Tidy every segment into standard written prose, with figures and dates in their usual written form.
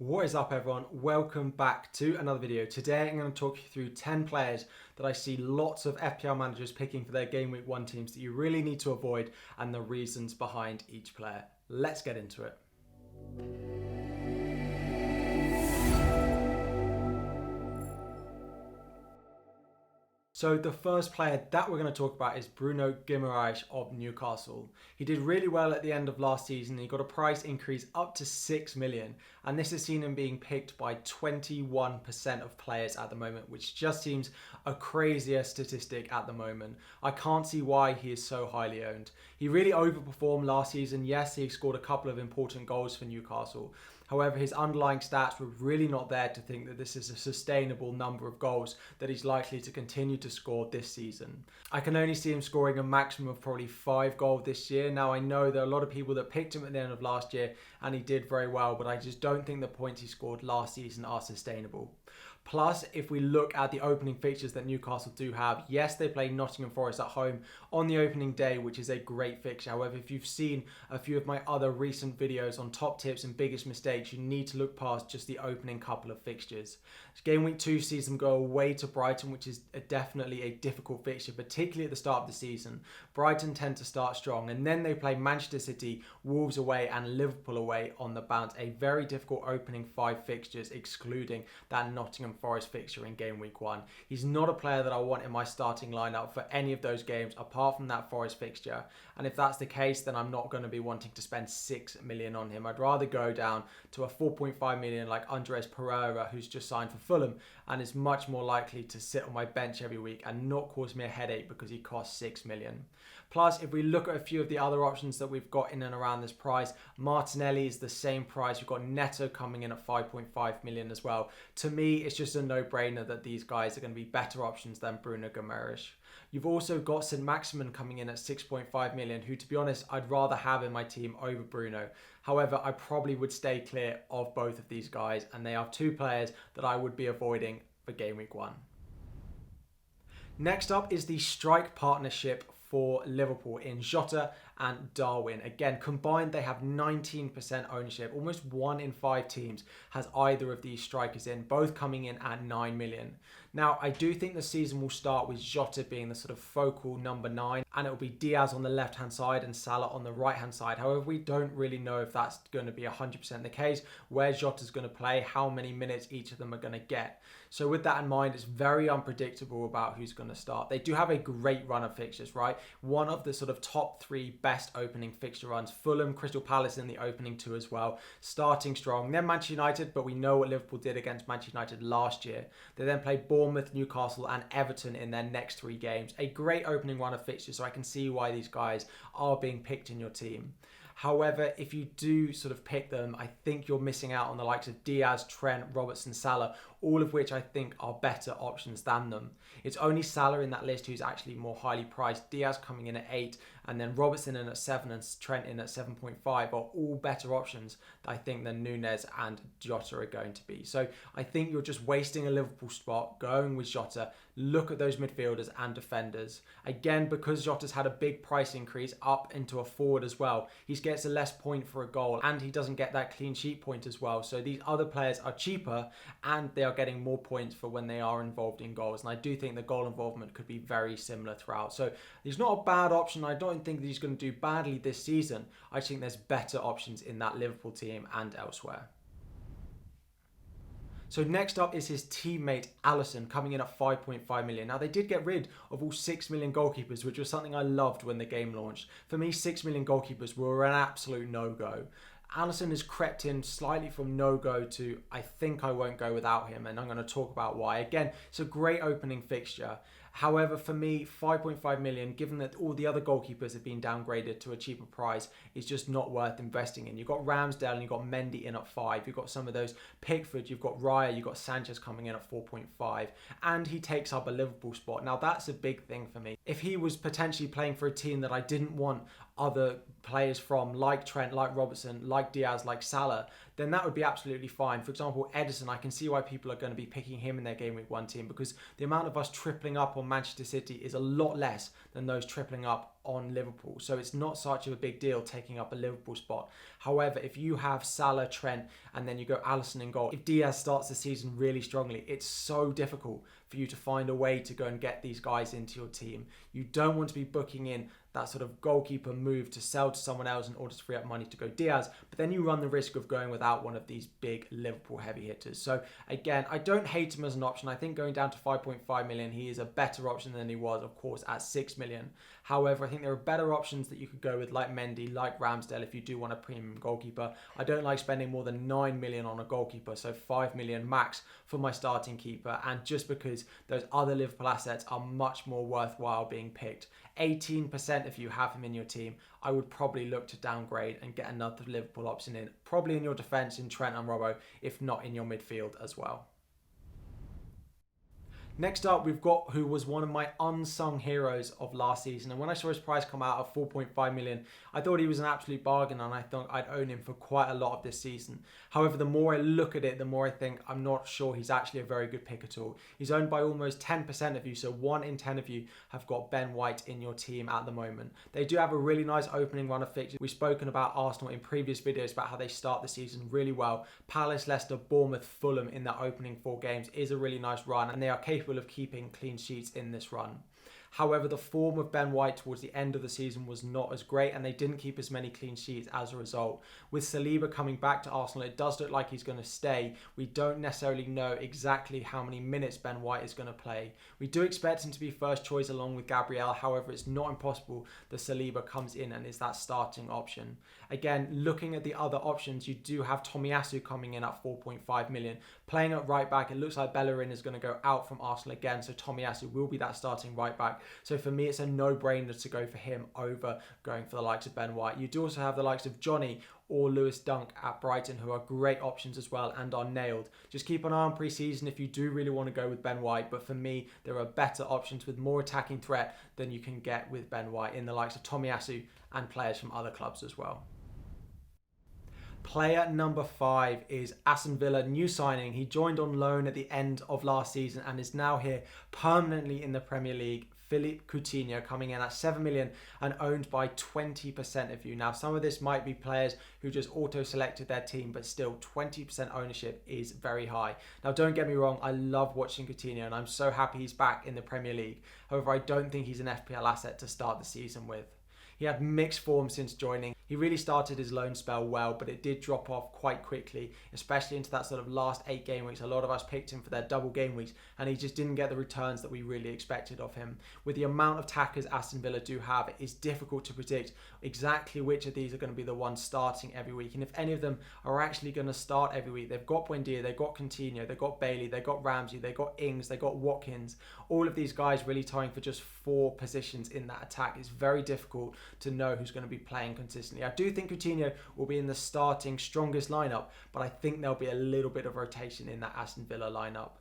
What is up, everyone? Welcome back to another video. Today I'm going to talk you through 10 players that I see lots of FPL managers picking for their Game Week 1 teams that you really need to avoid and the reasons behind each player. Let's get into it. So the first player that we're going to talk about is Bruno Guimaraes of Newcastle. He did really well at the end of last season. He got a price increase up to 6 million, and this has seen him being picked by 21% of players at the moment, which just seems a crazier statistic at the moment. I can't see why he is so highly owned. He really overperformed last season. Yes, he scored a couple of important goals for Newcastle. However, his underlying stats were really not there to think that this is a sustainable number of goals that he's likely to continue to score this season. I can only see him scoring a maximum of probably 5 goals this year. Now, I know there are a lot of people that picked him at the end of last year and he did very well, but I just don't think the points he scored last season are sustainable. Plus, if we look at the opening fixtures that Newcastle do have, yes, they play Nottingham Forest at home on the opening day, which is a great fixture. However, if you've seen a few of my other recent videos on top tips and biggest mistakes, you need to look past just the opening couple of fixtures. Game Week 2 sees them go away to Brighton, which is definitely a difficult fixture, particularly at the start of the season. Brighton tend to start strong, and then they play Manchester City, Wolves away, and Liverpool away on the bounce. A very difficult opening 5 fixtures, excluding that Nottingham Forest fixture in Game Week 1. He's not a player that I want in my starting lineup for any of those games apart from that Forest fixture, and if that's the case, then I'm not going to be wanting to spend 6 million on him. I'd rather go down to a 4.5 million like Andres Pereira, who's just signed for Fulham and is much more likely to sit on my bench every week and not cause me a headache because he costs 6 million. Plus, if we look at a few of the other options that we've got in and around this price, Martinelli is the same price. We've got Neto coming in at 5.5 million as well. To me, it's just a no-brainer that these guys are going to be better options than Bruno Guimaraes. You've also got St. Maximin coming in at 6.5 million, who, to be honest, I'd rather have in my team over Bruno. However, I probably would stay clear of both of these guys, and they are 2 players that I would be avoiding for Game Week 1. Next up is the strike partnership for Liverpool in Jota and Darwin. Again, combined, they have 19% ownership. Almost 1 in 5 teams has either of these strikers in, both coming in at 9 million. Now, I do think the season will start with Jota being the sort of focal number 9, and it will be Diaz on the left-hand side and Salah on the right-hand side. However, we don't really know if that's going to be 100% the case, where Jota's going to play, how many minutes each of them are going to get. So with that in mind, it's very unpredictable about who's going to start. They do have a great run of fixtures, right? One of the sort of top 3 best opening fixture runs. Fulham, Crystal Palace in the opening 2 as well, starting strong. Then Manchester United, but we know what Liverpool did against Manchester United last year. They then played Bournemouth, Newcastle and Everton in their next 3 games. A great opening run of fixtures, so I can see why these guys are being picked in your team. However, if you do sort of pick them, I think you're missing out on the likes of Diaz, Trent, Robertson, Salah, all of which I think are better options than them. It's only Salah in that list who's actually more highly priced. Diaz coming in at 8, and then Robertson in at 7 and Trent in at 7.5 are all better options, I think, than Nunez and Jota are going to be. So I think you're just wasting a Liverpool spot going with Jota. Look at those midfielders and defenders. Again, because Jota's had a big price increase up into a forward as well, he gets a less point for a goal and he doesn't get that clean sheet point as well. So these other players are cheaper and they are getting more points for when they are involved in goals. And I do think the goal involvement could be very similar throughout. So he's not a bad option. I don't think that he's going to do badly this season. I think there's better options in that Liverpool team and elsewhere. So next up is his teammate Alisson coming in at 5.5 million. Now, they did get rid of all 6 million goalkeepers, which was something I loved when the game launched. For me, 6 million goalkeepers were an absolute no-go. Alisson has crept in slightly from no-go to I think I won't go without him, and I'm going to talk about why. Again, it's a great opening fixture. However, for me, 5.5 million, given that all the other goalkeepers have been downgraded to a cheaper price, is just not worth investing in. You've got Ramsdale and you've got Mendy in at 5. You've got some of those Pickford, you've got Raya, you've got Sanchez coming in at 4.5. And he takes up a Liverpool spot. Now, that's a big thing for me. If he was potentially playing for a team that I didn't want other players from, like Trent, like Robertson, like Diaz, like Salah, then that would be absolutely fine. For example, Ederson, I can see why people are going to be picking him in their Game Week 1 team, because the amount of us tripling up on Manchester City is a lot less than those tripling up on Liverpool, so it's not such a big deal taking up a Liverpool spot. However, if you have Salah, Trent, and then you go Alisson in goal, if Diaz starts the season really strongly, it's so difficult for you to find a way to go and get these guys into your team. You don't want to be booking in that sort of goalkeeper move to sell to someone else in order to free up money to go Diaz, but then you run the risk of going without one of these big Liverpool heavy hitters. So again, I don't hate him as an option. I think going down to 5.5 million, he is a better option than he was, of course, at 6 million. However, I think there are better options that you could go with, like Mendy, like Ramsdale, if you do want a premium goalkeeper. I don't like spending more than 9 million on a goalkeeper, so 5 million max for my starting keeper, and just because those other Liverpool assets are much more worthwhile being picked. 18% if you have him in your team, I would probably look to downgrade and get another Liverpool option in, probably in your defence in Trent and Robbo, if not in your midfield as well. Next up, we've got who was one of my unsung heroes of last season. And when I saw his price come out of 4.5 million, I thought he was an absolute bargain, and I thought I'd own him for quite a lot of this season. However, the more I look at it, the more I think I'm not sure he's actually a very good pick at all. He's owned by almost 10% of you, so 1 in 10 of you have got Ben White in your team at the moment. They do have a really nice opening run of fixtures. We've spoken about Arsenal in previous videos about how they start the season really well. Palace, Leicester, Bournemouth, Fulham in their opening 4 games is a really nice run, and they are capable of keeping clean sheets in this run. However, the form of Ben White towards the end of the season was not as great, and they didn't keep as many clean sheets as a result. With Saliba coming back to Arsenal, it does look like he's going to stay. We don't necessarily know exactly how many minutes Ben White is going to play. We do expect him to be first choice along with Gabriel. However, it's not impossible that Saliba comes in and is that starting option. Again, looking at the other options, you do have Tomiyasu coming in at 4.5 million. Playing at right back, it looks like Bellerin is going to go out from Arsenal again, so Tomiyasu will be that starting right back. So for me, it's a no-brainer to go for him over going for the likes of Ben White. You do also have the likes of Johnny or Lewis Dunk at Brighton, who are great options as well and are nailed. Just keep an eye on pre-season if you do really want to go with Ben White, but for me, there are better options with more attacking threat than you can get with Ben White in the likes of Tomiyasu and players from other clubs as well. Player number 5 is Aston Villa, new signing. He joined on loan at the end of last season and is now here permanently in the Premier League. Philippe Coutinho coming in at 7 million and owned by 20% of you. Now, some of this might be players who just auto-selected their team, but still 20% ownership is very high. Now, don't get me wrong, I love watching Coutinho and I'm so happy he's back in the Premier League. However, I don't think he's an FPL asset to start the season with. He had mixed form since joining. He really started his loan spell well, but it did drop off quite quickly, especially into that sort of last 8 game weeks. A lot of us picked him for their double game weeks, and he just didn't get the returns that we really expected of him. With the amount of tackers Aston Villa do have, it is difficult to predict exactly which of these are going to be the ones starting every week. And if any of them are actually going to start every week, they've got Buendia, they've got Coutinho, they've got Bailey, they've got Ramsey, they've got Ings, they've got Watkins. All of these guys really tying for just 4 positions in that attack. It's very difficult to know who's going to be playing consistently. I do think Coutinho will be in the starting strongest lineup, but I think there'll be a little bit of rotation in that Aston Villa lineup.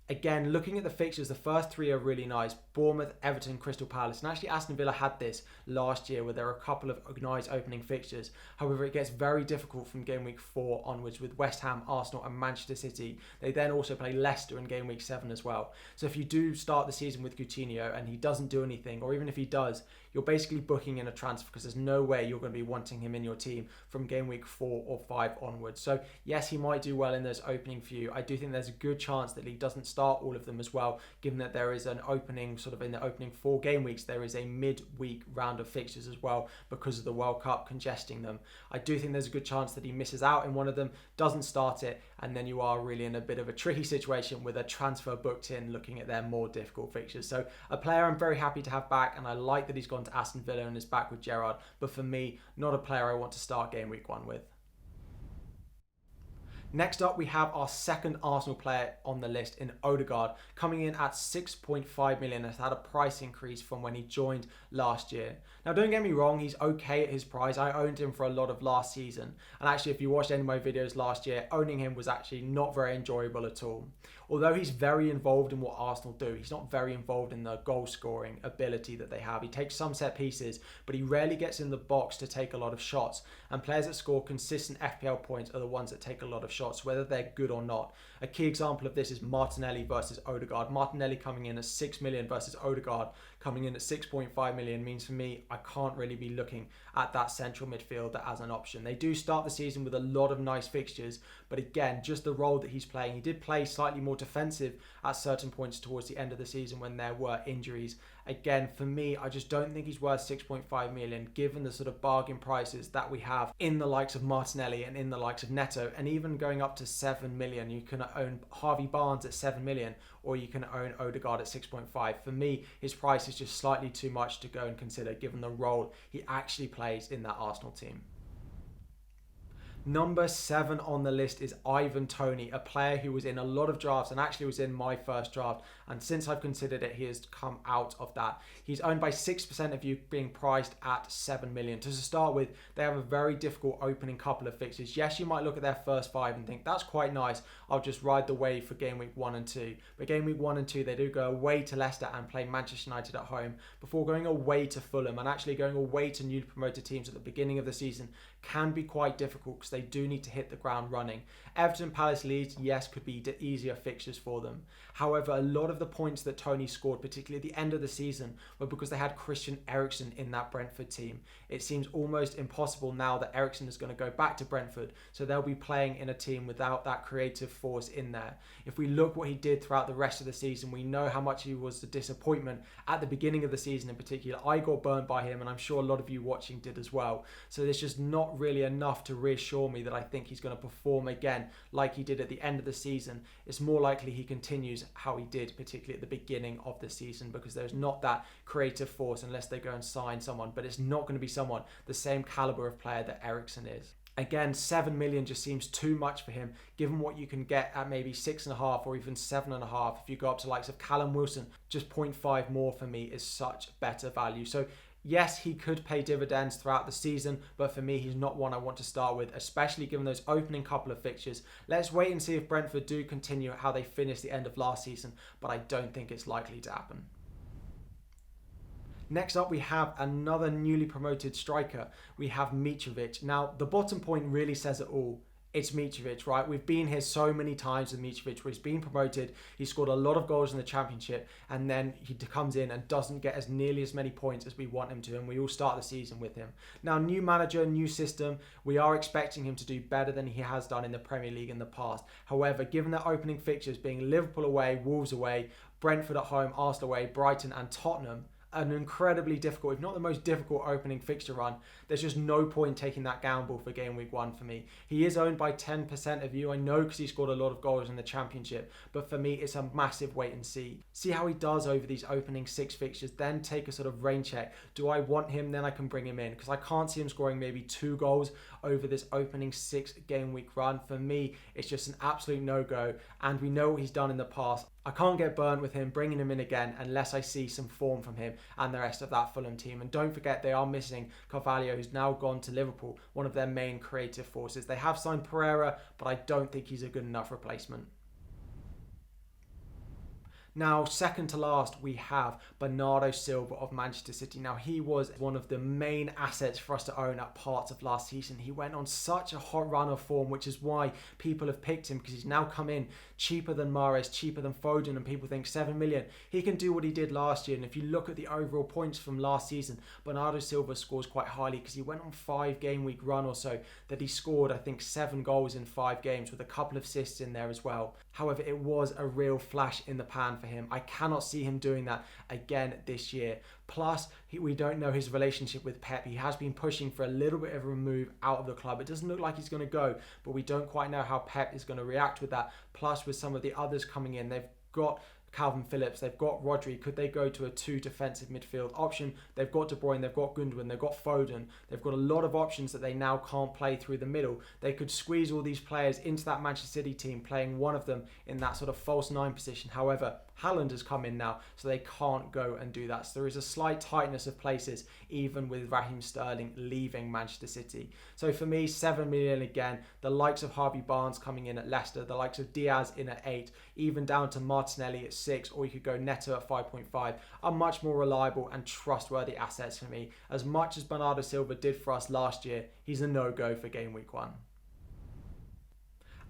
Again, looking at the fixtures, the first 3 are really nice. Bournemouth, Everton, Crystal Palace. And actually, Aston Villa had this last year where there are a couple of nice opening fixtures. However, it gets very difficult from game week 4 onwards with West Ham, Arsenal and Manchester City. They then also play Leicester in game week 7 as well. So if you do start the season with Coutinho and he doesn't do anything, or even if he does, you're basically booking in a transfer because there's no way you're going to be wanting him in your team from game week 4 or 5 onwards. So yes, he might do well in those opening few. I do think there's a good chance that he doesn't start all of them as well, given that there is an opening, sort of in the opening 4 game weeks, there is a mid-week round of fixtures as well because of the World Cup congesting them. I do think there's a good chance that he misses out in one of them, doesn't start it, and then you are really in a bit of a tricky situation with a transfer booked in looking at their more difficult fixtures. So a player I'm very happy to have back, and I like that he's gone to Aston Villa and is back with Gerrard, but for me, not a player I want to start game week 1 with. Next up, we have our second Arsenal player on the list in Odegaard, coming in at 6.5 million. Has had a price increase from when he joined last year. Now, don't get me wrong, he's okay at his price. I owned him for a lot of last season. And actually, if you watched any of my videos last year, owning him was actually not very enjoyable at all. Although he's very involved in what Arsenal do, he's not very involved in the goal scoring ability that they have. He takes some set pieces, but he rarely gets in the box to take a lot of shots. And players that score consistent FPL points are the ones that take a lot of shots. shots, whether they're good or not. A key example of this is Martinelli versus Odegaard. Martinelli coming in at 6 million versus Odegaard coming in at 6.5 million means for me, I can't really be looking at that central midfielder as an option. They do start the season with a lot of nice fixtures, but again, just the role that he's playing, he did play slightly more defensive at certain points towards the end of the season when there were injuries. Again, for me, I just don't think he's worth 6.5 million given the sort of bargain prices that we have in the likes of Martinelli and in the likes of Neto, and even going up to 7 million. You can own Harvey Barnes at 7 million, or you can own Odegaard at 6.5. For me, his price is just slightly too much to go and consider given the role he actually plays in that Arsenal team. Number 7 on the list is Ivan Toney, a player who was in a lot of drafts and actually was in my first draft. And since I've considered it, he has come out of that. He's owned by 6% of you, being priced at 7 million. To start with, they have a very difficult opening couple of fixtures. Yes, you might look at their first 5 and think, that's quite nice. I'll just ride the wave for game week 1 and 2. But game week 1 and 2, they do go away to Leicester and play Manchester United at home before going away to Fulham, and actually going away to newly promoted teams at the beginning of the season can be quite difficult because they do need to hit the ground running. Everton, Palace, Leeds, yes, could be easier fixtures for them. However, a lot of the points that Toney scored, particularly at the end of the season, were because they had Christian Eriksen in that Brentford team. It seems almost impossible now that Eriksen is going to go back to Brentford, so they'll be playing in a team without that creative force in there. If we look what he did throughout the rest of the season, we know how much he was a disappointment at the beginning of the season in particular. I got burnt by him, and I'm sure a lot of you watching did as well. So there's just not really enough to reassure me that I think he's going to perform again like he did at the end of the season. It's more likely he continues how he did, particularly at the beginning of the season, because there's not that creative force unless they go and sign someone, but it's not going to be someone the same caliber of player that Eriksen is. Again, 7 million just seems too much for him, given what you can get at maybe 6.5 or even 7.5. If you go up to likes of Callum Wilson, just 0.5 more for me is such better value. So yes, he could pay dividends throughout the season, but for me, he's not one I want to start with, especially given those opening couple of fixtures. Let's wait and see if Brentford do continue how they finished the end of last season, but I don't think it's likely to happen. Next up, we have another newly promoted striker. We have Mitrovic. Now, the bottom point really says it all. It's Mitrovic, right? We've been here so many times with Mitrovic where he's been promoted, he scored a lot of goals in the Championship, and then he comes in and doesn't get as nearly as many points as we want him to, and we all start the season with him. Now, new manager, new system, we are expecting him to do better than he has done in the Premier League in the past. However, given the opening fixtures being Liverpool away, Wolves away, Brentford at home, Arsenal away, Brighton and Tottenham, an incredibly difficult, if not the most difficult opening fixture run, there's just no point taking that gamble for game week 1 for me. He is owned by 10% of you, I know, because he scored a lot of goals in the Championship, but for me it's a massive wait and see. See how he does over these opening 6 fixtures, then take a sort of rain check. Do I want him? Then I can bring him in, because I can't see him scoring maybe 2 goals over this opening 6 game week run. For me, it's just an absolute no-go, and we know what he's done in the past. I can't get burnt with him bringing him in again unless I see some form from him and the rest of that Fulham team. And don't forget, they are missing Carvalho, who's now gone to Liverpool, one of their main creative forces. They have signed Pereira, but I don't think he's a good enough replacement. Now, second to last, we have Bernardo Silva of Manchester City. Now, he was one of the main assets for us to own at parts of last season. He went on such a hot run of form, which is why people have picked him, because he's now come in cheaper than Mahrez, cheaper than Foden, and people think 7 million. He can do what he did last year, and if you look at the overall points from last season, Bernardo Silva scores quite highly because he went on 5 game week run or so that he scored, I think, 7 goals in 5 games with a couple of assists in there as well. However, it was a real flash in the pan for him. I cannot see him doing that again this year. Plus, we don't know his relationship with Pep. He has been pushing for a little bit of a move out of the club. It doesn't look like he's going to go, but we don't quite know how Pep is going to react with that. Plus, with some of the others coming in, they've got Calvin Phillips, they've got Rodri. Could they go to a 2 defensive midfield option? They've got De Bruyne, they've got Gundogan, they've got Foden. They've got a lot of options that they now can't play through the middle. They could squeeze all these players into that Manchester City team, playing one of them in that sort of false 9 position. However, Haaland has come in now, so they can't go and do that. So there is a slight tightness of places, even with Raheem Sterling leaving Manchester City. So for me, 7 million again, the likes of Harvey Barnes coming in at Leicester, the likes of Diaz in at 8, even down to Martinelli at 6, or you could go Neto at 5.5, are much more reliable and trustworthy assets for me. As much as Bernardo Silva did for us last year, he's a no-go for game week 1.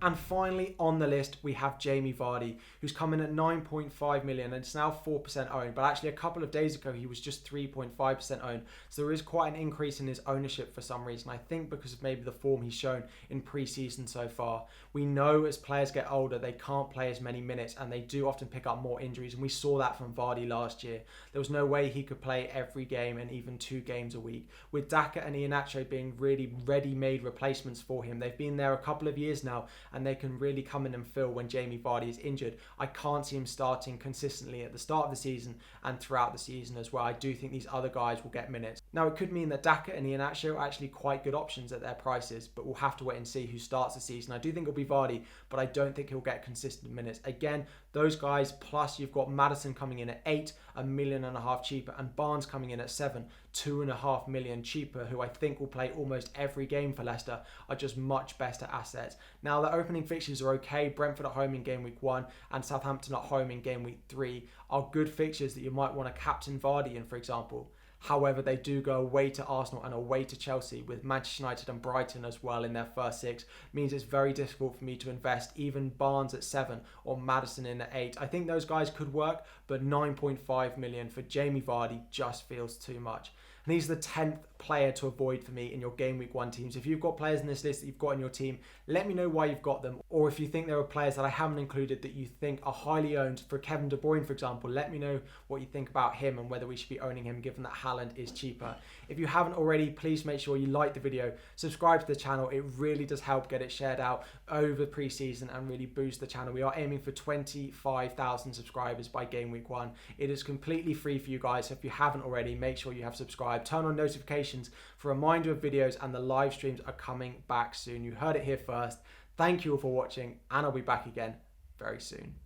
And finally on the list, we have Jamie Vardy, who's come in at 9.5 million and it's now 4% owned. But actually a couple of days ago, he was just 3.5% owned. So there is quite an increase in his ownership for some reason. I think because of maybe the form he's shown in pre-season so far. We know as players get older, they can't play as many minutes and they do often pick up more injuries. And we saw that from Vardy last year. There was no way he could play every game and even 2 games a week. With Daka and Iheanacho being really ready-made replacements for him, they've been there a couple of years now and they can really come in and fill when Jamie Vardy is injured. I can't see him starting consistently at the start of the season and throughout the season as well. I do think these other guys will get minutes. Now it could mean that Daka and Iheanacho are actually quite good options at their prices, but we'll have to wait and see who starts the season. I do think it'll be Vardy, but I don't think he'll get consistent minutes. Again, those guys, plus you've got Maddison coming in at 8, $1.5 million cheaper, and Barnes coming in at 7, $2.5 million cheaper, who I think will play almost every game for Leicester, are just much better assets. Now the opening fixtures are okay. Brentford at home in game week 1 and Southampton at home in game week 3 are good fixtures that you might want to captain Vardy in, for example. However, they do go away to Arsenal and away to Chelsea, with Manchester United and Brighton as well in their first 6. Means it's very difficult for me to invest even Barnes at 7 or Maddison in at 8. I think those guys could work, but 9.5 million for Jamie Vardy just feels too much. And he's the 10th player to avoid for me in your game week 1 teams. If you've got players in this list that you've got in your team, let me know why you've got them. Or if you think there are players that I haven't included that you think are highly owned, for Kevin De Bruyne, for example, let me know what you think about him and whether we should be owning him given that Haaland is cheaper. If you haven't already, please make sure you like the video, subscribe to the channel. It really does help get it shared out over pre-season and really boost the channel. We are aiming for 25,000 subscribers by game week 1. It is completely free for you guys, so if you haven't already, make sure you have subscribed. Turn on notifications for a reminder of videos, and the live streams are coming back soon. You heard it here first. Thank you all for watching, and I'll be back again very soon.